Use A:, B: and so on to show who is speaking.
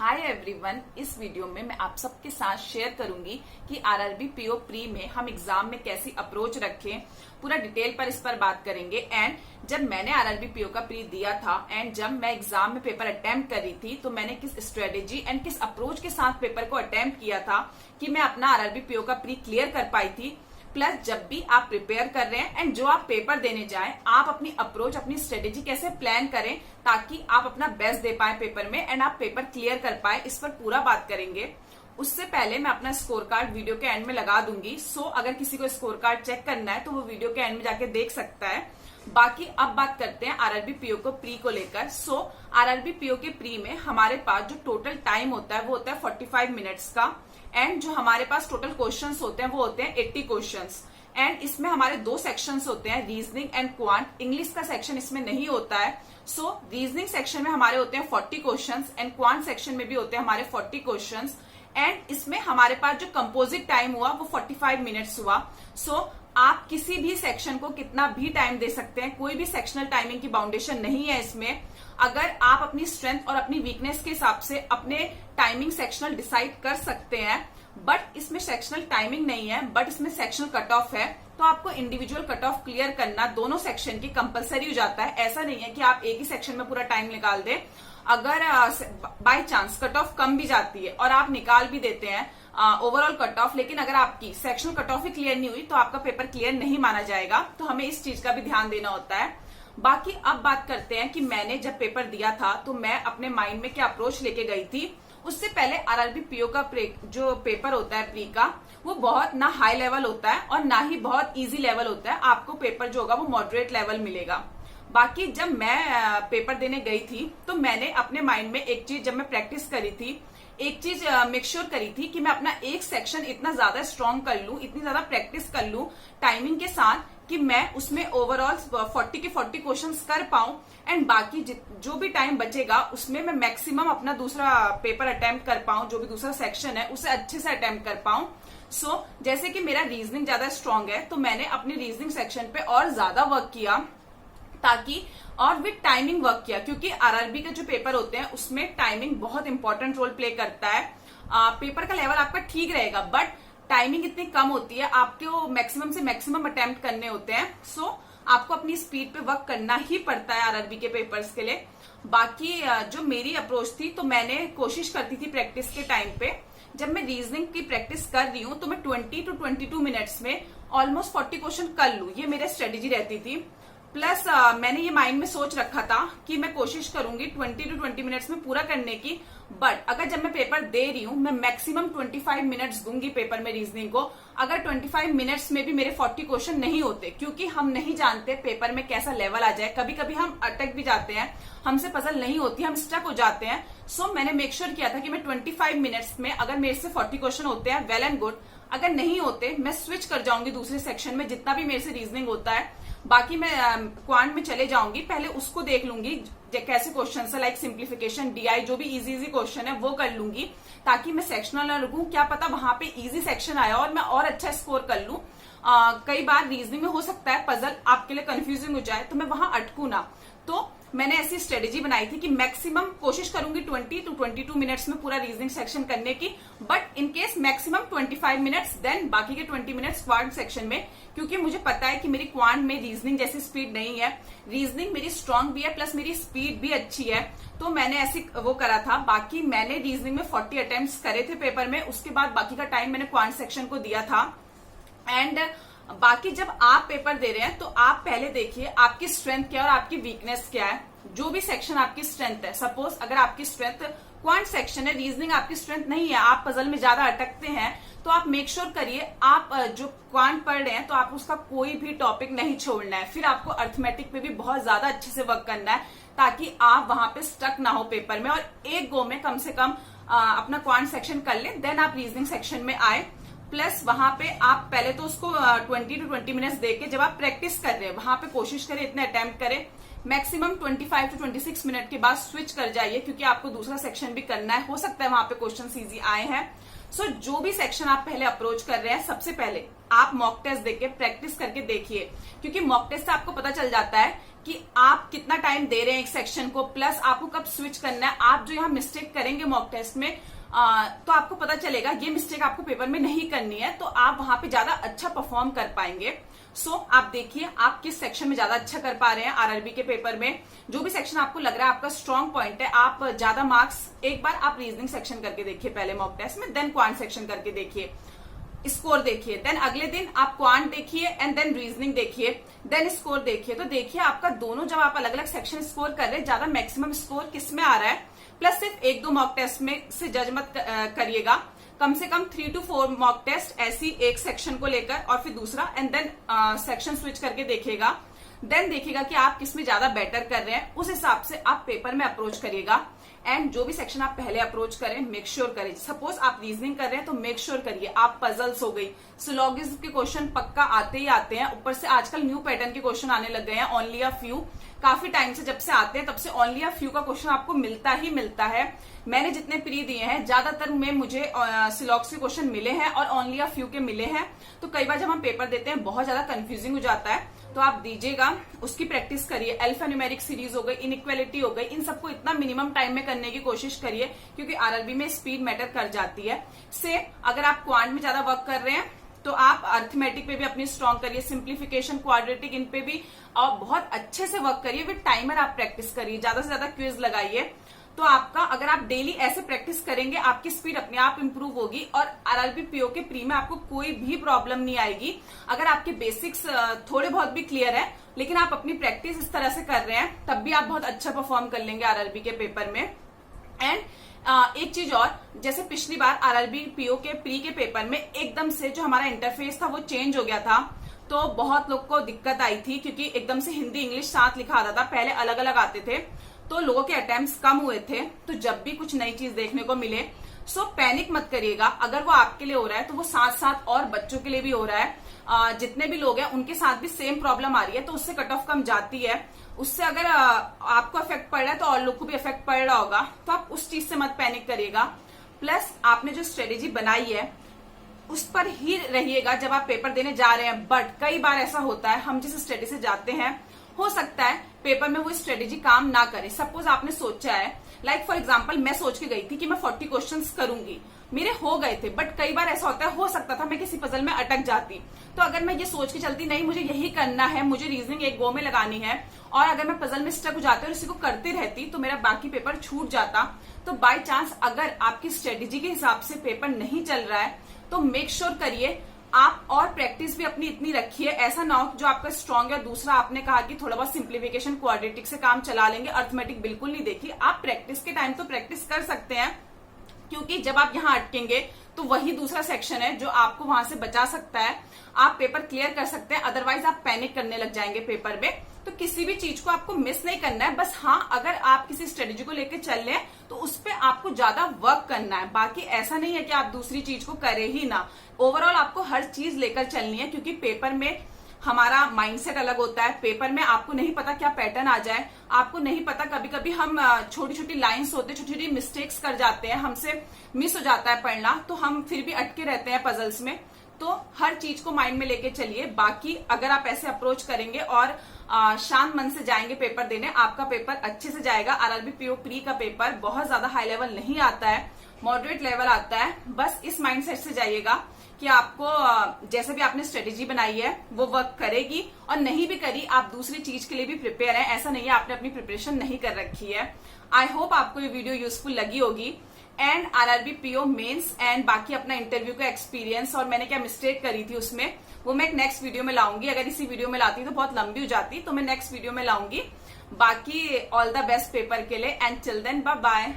A: Hi everyone, इस video में मैं आप सबके साथ शेयर करूंगी कि आरआरबी पीओ प्री में हम एग्जाम में कैसी अप्रोच रखें। पूरा डिटेल पर इस पर बात करेंगे। एंड जब मैंने आरआरबी पीओ का प्री दिया था एंड जब मैं एग्जाम में पेपर अटेम्प्ट कर रही थी तो मैंने किस स्ट्रेटेजी एंड किस अप्रोच के साथ पेपर को अटेम्प्ट किया था कि मैं अपना आरआरबी पीओ का प्री क्लियर कर पाई थी। प्लस जब भी आप प्रिपेयर कर रहे हैं एंड जो आप पेपर देने जाएं, आप अपनी अप्रोच, अपनी स्ट्रेटेजी कैसे प्लान करें ताकि आप अपना बेस्ट दे पाए पेपर में एंड आप पेपर क्लियर कर पाए, इस पर पूरा बात करेंगे। उससे पहले मैं अपना स्कोर कार्ड वीडियो के एंड में लगा दूंगी। सो अगर किसी को स्कोर कार्ड चेक करना है तो वो वीडियो के एंड में जाके देख सकता है। बाकी अब बात करते हैं आरआरबी पीओ को प्री को लेकर। सो आरआरबी पीओ के प्री में हमारे पास जो टोटल टाइम होता है वो होता है 45 मिनट्स का। एंड जो हमारे पास टोटल क्वेश्चंस होते हैं वो होते हैं 80 क्वेश्चंस। एंड इसमें हमारे दो सेक्शंस होते हैं, रीजनिंग एंड क्वांट। इंग्लिश का सेक्शन इसमें नहीं होता है। सो रीजनिंग सेक्शन में हमारे होते हैं 40 क्वेश्चंस एंड क्वांट सेक्शन में भी होते हैं हमारे 40 क्वेश्चंस। एंड इसमें हमारे पास जो कंपोजिट टाइम हुआ वो 45 मिनट्स हुआ। सो आप किसी भी सेक्शन को कितना भी टाइम दे सकते हैं, कोई भी सेक्शनल टाइमिंग की बाउंडेशन नहीं है इसमें। अगर आप अपनी स्ट्रेंथ और अपनी वीकनेस के हिसाब से अपने टाइमिंग सेक्शनल डिसाइड कर सकते हैं, बट इसमें सेक्शनल टाइमिंग नहीं है, बट इसमें सेक्शनल कट ऑफ है। तो आपको इंडिविजुअल कट ऑफ क्लियर करना दोनों सेक्शन की कंपलसरी हो जाता है। ऐसा नहीं है कि आप एक ही सेक्शन में पूरा टाइम निकाल दें। अगर बाय चांस कट ऑफ कम भी जाती है और आप निकाल भी देते हैं ओवरऑल कट ऑफ, लेकिन अगर आपकी सेक्शनल कट ऑफ ही क्लियर नहीं हुई तो आपका पेपर क्लियर नहीं माना जाएगा। तो हमें इस चीज का भी ध्यान देना होता है। बाकी अब बात करते हैं कि मैंने जब पेपर दिया था तो मैं अपने माइंड में क्या अप्रोच लेके गई थी। उससे पहले आरआरबी पीओ का जो पेपर होता है प्री का, वो बहुत ना हाई लेवल होता है और ना ही बहुत इजी लेवल होता है। आपको पेपर जो होगा वो मॉडरेट लेवल मिलेगा। बाकी जब मैं पेपर देने गई थी तो मैंने अपने माइंड में एक चीज, जब मैं प्रैक्टिस करी थी, एक चीज मेक श्योर करी थी कि मैं अपना एक सेक्शन इतना ज्यादा स्ट्रॉन्ग कर लूं, इतनी ज्यादा प्रैक्टिस कर लूं टाइमिंग के साथ कि मैं उसमें ओवरऑल 40 के 40 क्वेश्चंस कर पाऊं। एंड बाकी जो भी टाइम बचेगा उसमें मैं मैक्सिमम अपना दूसरा पेपर अटेम्प्ट कर पाऊं, जो भी दूसरा सेक्शन है उसे अच्छे से अटेम्प्ट कर पाऊं। सो जैसे कि मेरा रीजनिंग ज्यादा स्ट्रांग है तो मैंने अपने रीजनिंग सेक्शन पे और ज्यादा वर्क किया, ताकि और विद टाइमिंग वर्क किया, क्योंकि आरआरबी के जो पेपर होते हैं उसमें टाइमिंग बहुत इंपॉर्टेंट रोल प्ले करता है। पेपर का लेवल आपका ठीक रहेगा बट टाइमिंग इतनी कम होती है, आपको मैक्सिमम से मैक्सिमम अटेम्प्ट करने होते हैं। सो आपको अपनी स्पीड पे वर्क करना ही पड़ता है आरआरबी के पेपर्स के लिए। बाकी जो मेरी अप्रोच थी तो मैंने कोशिश करती थी प्रैक्टिस के टाइम पे, जब मैं रीजनिंग की प्रैक्टिस कर रही हूँ तो मैं 20 to 22 मिनट्स में ऑलमोस्ट 40 क्वेश्चन कर लूं, ये मेरी स्ट्रेटेजी रहती थी। प्लस मैंने ये माइंड में सोच रखा था कि मैं कोशिश करूंगी 20 to 20 मिनट्स में पूरा करने की। बट अगर जब मैं पेपर दे रही हूं मैं मैक्सिमम 25 मिनट्स दूंगी पेपर में रीजनिंग को। अगर 25 मिनट्स में भी मेरे 40 क्वेश्चन नहीं होते, क्योंकि हम नहीं जानते पेपर में कैसा लेवल आ जाए, कभी कभी हम अटक भी जाते हैं, हमसे पजल नहीं होती, हम स्टक हो जाते हैं। सो मैंने मेक श्योर किया था कि मैं 25 मिनट्स में अगर मेरे से 40 क्वेश्चन होते हैं वेल एंड गुड, अगर नहीं होते मैं स्विच कर जाऊंगी दूसरे सेक्शन में जितना भी मेरे से रीजनिंग होता है। बाकी मैं क्वांट में चले जाऊंगी, पहले उसको देख लूंगी कैसे क्वेश्चन है, लाइक सिंप्लीफिकेशन, डीआई, जो भी इजी क्वेश्चन है वो कर लूंगी, ताकि मैं सेक्शनल ना रुकूं। क्या पता वहां पे इजी सेक्शन आया और मैं और अच्छा स्कोर कर लूं। कई बार रीजनिंग में हो सकता है पजल आपके लिए कंफ्यूजिंग हो जाए तो मैं वहां अटकू ना। तो मैंने ऐसी स्ट्रेटेजी बनाई थी कि मैक्सिमम कोशिश करूंगी 20 to 22 मिनट्स में पूरा रीजनिंग सेक्शन करने की, but in case maximum 25 minutes, then बाकी के 20 मिनट्स क्वांट सेक्शन में, क्योंकि मुझे पता है कि मेरी क्वांट में रीजनिंग जैसी स्पीड नहीं है। रीजनिंग मेरी स्ट्रांग भी है प्लस मेरी स्पीड भी अच्छी है, तो मैंने ऐसे वो करा था। बाकी मैंने रीजनिंग में 40 अटेम्प्ट्स करे थे पेपर में, उसके बाद बाकी का टाइम मैंने क्वांट सेक्शन को दिया था। एंड बाकी जब आप पेपर दे रहे हैं तो आप पहले देखिए आपकी स्ट्रेंथ क्या है और आपकी वीकनेस क्या है। जो भी सेक्शन आपकी स्ट्रेंथ है, सपोज अगर आपकी स्ट्रेंथ क्वांट सेक्शन है, रीजनिंग आपकी स्ट्रेंथ नहीं है, आप पजल में ज्यादा अटकते हैं, तो आप मेक श्योर करिए आप जो क्वांट पढ़ रहे हैं तो आप उसका कोई भी टॉपिक नहीं छोड़ना है। फिर आपको अर्थमेटिक पे भी बहुत ज्यादा अच्छे से वर्क करना है, ताकि आप वहां पे स्टक ना हो पेपर में और एक गो में कम से कम अपना क्वांट सेक्शन कर लें, देन आप रीजनिंग सेक्शन में आए। प्लस वहां पे आप पहले तो उसको 20 to 20 मिनट्स देके जब आप प्रैक्टिस कर रहे हैं वहां पे कोशिश करें इतने अटेम्प्ट करें। मैक्सिमम 25 to 26 मिनट के बाद स्विच कर जाइए, क्योंकि आपको दूसरा सेक्शन भी करना है, हो सकता है वहां पे क्वेश्चन इजी आए हैं। सो जो भी सेक्शन आप पहले अप्रोच कर रहे हैं, सबसे पहले आप मॉक टेस्ट देके प्रैक्टिस करके देखिए, क्योंकि मॉक टेस्ट से आपको पता चल जाता है कि आप कितना टाइम दे रहे हैं एक सेक्शन को, प्लस आपको कब स्विच करना है। आप जो यहाँ मिस्टेक करेंगे मॉक टेस्ट में तो आपको पता चलेगा ये मिस्टेक आपको पेपर में नहीं करनी है, तो आप वहां पे ज्यादा अच्छा परफॉर्म कर पाएंगे। सो आप देखिए आप किस सेक्शन में ज्यादा अच्छा कर पा रहे हैं आरआरबी के पेपर में। जो भी सेक्शन आपको लग रहा है आपका स्ट्रॉन्ग पॉइंट है, आप ज्यादा मार्क्स, एक बार आप रीजनिंग सेक्शन करके देखिए पहले मॉक टेस्ट में, देन क्वांट सेक्शन करके देखिए, स्कोर देखिए, देन अगले दिन आप क्वांट देखिए एंड देन रीजनिंग देखिए, देन स्कोर देखिए। तो देखिए आपका दोनों जब आप अलग अलग सेक्शन स्कोर कर रहे हैं, ज्यादा मैक्सिमम स्कोर किस में आ रहा है। प्लस सिर्फ 1-2 मॉक टेस्ट में से जज मत करिएगा, कम से कम 3 to 4 मॉक टेस्ट ऐसी एक सेक्शन को लेकर और फिर दूसरा, एंड देन सेक्शन स्विच करके देखिएगा। देन देखिएगा कि आप किसमें ज्यादा बेटर कर रहे हैं, उस हिसाब से आप पेपर में अप्रोच करिएगा। एंड जो भी सेक्शन आप पहले अप्रोच करें, मेक श्योर करें, सपोज आप रीजनिंग कर रहे हैं तो मेक श्योर करिए आप पजल्स हो गई, सिलोगिज्म के क्वेश्चन पक्का आते ही आते हैं। ऊपर से आजकल न्यू पैटर्न के क्वेश्चन आने लग गए हैं, ओनली अ फ्यू। काफी टाइम से जब से आते हैं तब से ओनली अ फ्यू का क्वेश्चन आपको मिलता ही मिलता है। मैंने जितने प्री दिए हैं ज्यादातर में मुझे सिलॉग्स के क्वेश्चन मिले हैं और ओनली अ फ्यू के मिले हैं। तो कई बार जब हम पेपर देते हैं बहुत ज्यादा कंफ्यूजिंग हो जाता है, तो आप दीजिएगा, उसकी प्रैक्टिस करिए। अल्फा न्यूमेरिक सीरीज हो गई, इनइक्वालिटी हो गई, इन सबको इतना मिनिमम टाइम में करने की कोशिश करिए, क्योंकि आरआरबी में स्पीड मैटर कर जाती है। से अगर आप क्वांट में ज्यादा वर्क कर रहे हैं तो आप अर्थमेटिक पे भी अपनी स्ट्रॉन्ग करिए, सिंप्लीफिकेशन, क्वाड्रेटिक, इन पे भी और बहुत अच्छे से वर्क करिए। विद टाइमर आप प्रैक्टिस करिए, ज्यादा से ज्यादा क्विज लगाइए। तो आपका अगर आप डेली ऐसे प्रैक्टिस करेंगे, आपकी स्पीड अपने आप इंप्रूव होगी और आरआरबी पीओ के प्री में आपको कोई भी प्रॉब्लम नहीं आएगी। अगर आपके बेसिक्स थोड़े बहुत भी क्लियर है, लेकिन आप अपनी प्रैक्टिस इस तरह से कर रहे हैं, तब भी आप बहुत अच्छा परफॉर्म कर लेंगे आरआरबी के पेपर में। एंड एक चीज और, जैसे पिछली बार आरआरबी पीओ के प्री के पेपर में एकदम से जो हमारा इंटरफेस था वो चेंज हो गया था, तो बहुत लोग को दिक्कत आई थी, क्योंकि एकदम से हिंदी इंग्लिश साथ लिखा आता था, पहले अलग अलग आते थे, तो लोगों के अटेम्प्ट्स कम हुए थे। तो जब भी कुछ नई चीज देखने को मिले, सो पैनिक मत करिएगा। अगर वो आपके लिए हो रहा है तो वो साथ साथ और बच्चों के लिए भी हो रहा है। जितने भी लोग हैं उनके साथ भी सेम प्रॉब्लम आ रही है, तो उससे कट ऑफ कम जाती है। उससे अगर आपको इफेक्ट पड़ रहा है तो और लोग को भी इफेक्ट पड़ रहा होगा, तो आप उस चीज से मत पैनिक करिएगा। प्लस आपने जो स्ट्रेटेजी बनाई है उस पर ही रहिएगा जब आप पेपर देने जा रहे हैं। बट कई बार ऐसा होता है, हम जिस स्ट्रेटेजी से जाते हैं हो सकता है पेपर में वो स्ट्रेटेजी काम ना करे। सपोज आपने सोचा है, लाइक फॉर एग्जांपल मैं सोच के गई थी कि मैं 40 क्वेश्चंस करूंगी, मेरे हो गए थे, बट कई बार ऐसा होता है, हो सकता था मैं किसी पजल में अटक जाती। तो अगर मैं ये सोच के चलती नहीं मुझे यही करना है, मुझे रीजनिंग एक गो में लगानी है, और अगर मैं पजल में स्टक हो जाती और इसी को करती रहती तो मेरा बाकी पेपर छूट जाता। तो बाय चांस अगर आपकी स्ट्रेटेजी के हिसाब से पेपर नहीं चल रहा है तो मेक श्योर करिए आप और प्रैक्टिस भी अपनी इतनी रखिए, ऐसा ना हो जो आपका स्ट्रॉन्ग है। दूसरा आपने कहा कि थोड़ा बहुत सिंप्लीफिकेशन, क्वाड्रेटिक से काम चला लेंगे, अर्थमेटिक बिल्कुल नहीं देखिए। आप प्रैक्टिस के टाइम तो प्रैक्टिस कर सकते हैं, क्योंकि जब आप यहाँ अटकेंगे तो वही दूसरा सेक्शन है जो आपको वहां से बचा सकता है, आप पेपर क्लियर कर सकते हैं। अदरवाइज आप पैनिक करने लग जाएंगे पेपर में। तो किसी भी चीज को आपको मिस नहीं करना है, बस हाँ अगर आप किसी स्ट्रेटेजी को लेकर चल रहे हैं तो उस पर आपको ज्यादा वर्क करना है। बाकी ऐसा नहीं है कि आप दूसरी चीज को करें ही ना, ओवरऑल आपको हर चीज लेकर चलनी है, क्योंकि पेपर में हमारा माइंडसेट अलग होता है। पेपर में आपको नहीं पता क्या पैटर्न आ जाए, आपको नहीं पता, कभी कभी हम छोटी छोटी लाइंस होते, छोटी छोटी मिस्टेक्स कर जाते हैं, हमसे मिस हो जाता है पढ़ना, तो हम फिर भी अटके रहते हैं पजल्स में। तो हर चीज को माइंड में लेके चलिए। बाकी अगर आप ऐसे अप्रोच करेंगे और शांत मन से जाएंगे पेपर देने, आपका पेपर अच्छे से जाएगा। आरआरबी पीओ प्री का पेपर बहुत ज्यादा हाई लेवल नहीं आता है, मॉडरेट लेवल आता है। बस इस माइंडसेट से जाइएगा कि आपको जैसे भी आपने स्ट्रेटेजी बनाई है वो वर्क करेगी, और नहीं भी करी आप दूसरी चीज के लिए भी प्रिपेयर है। ऐसा नहीं है आपने अपनी प्रिपरेशन नहीं कर रखी है। आई होप आपको ये वीडियो यूजफुल लगी होगी। And RRB PO mains and बाकी अपना इंटरव्यू का एक्सपीरियंस और मैंने क्या मिस्टेक करी थी उसमें, वो मैं एक नेक्स्ट वीडियो में लाऊंगी। अगर इसी वीडियो में लाती तो बहुत लंबी हो जाती, तो मैं नेक्स्ट वीडियो में लाऊंगी। बाकी ऑल द बेस्ट पेपर के लिए, and till then bye bye.